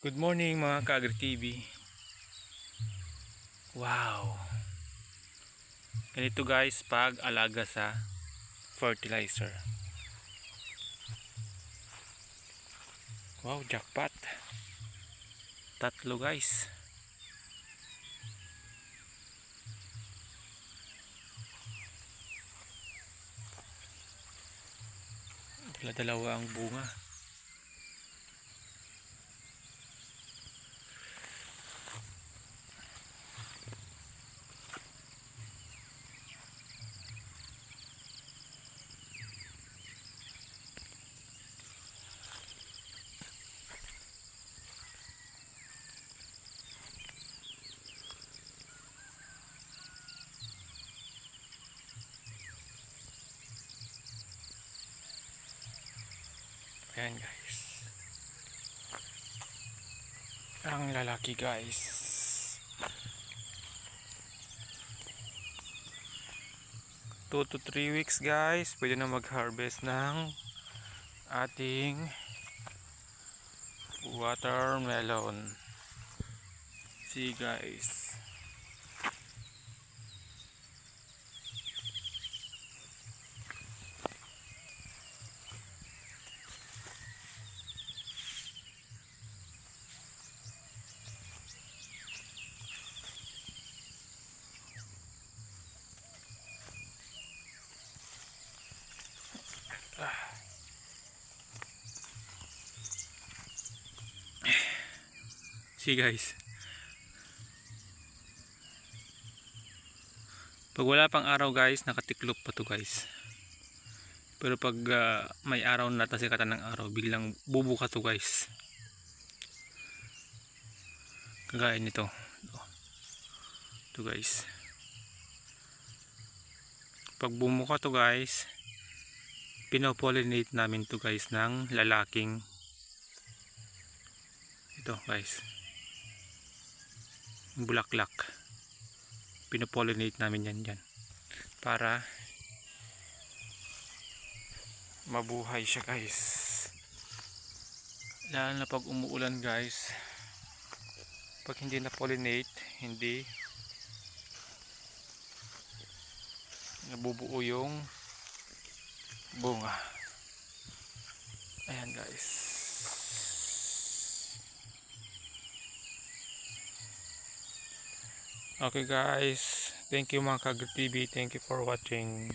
Good morning mga ka-Agri TV. Wow. Ganito guys pag alaga sa fertilizer. Wow, jackpot. Tatlo guys. Dalawa ang bunga. Ayan guys. Ang lalaki guys. Two to 3 weeks guys. Pwede na mag-harvest ng ating watermelon. See guys. See guys. Pag wala pang araw guys, nakatiklop pa to guys. Pero pag may araw na tasikatan ng araw, biglang bubuka to guys. Kagaya nito. Ito guys. Pag bumuka to guys, pinopollinate namin to guys ng lalaking ito guys. Bulaklak. Pinopollinate namin yan dyan. Para mabuhay siya guys. Lalo na pag umuulan guys. Pag hindi na pollinate, hindi nabubuo yung bunga. Ayan guys. Okay guys, thank you mga ka-Agri TV, thank you for watching.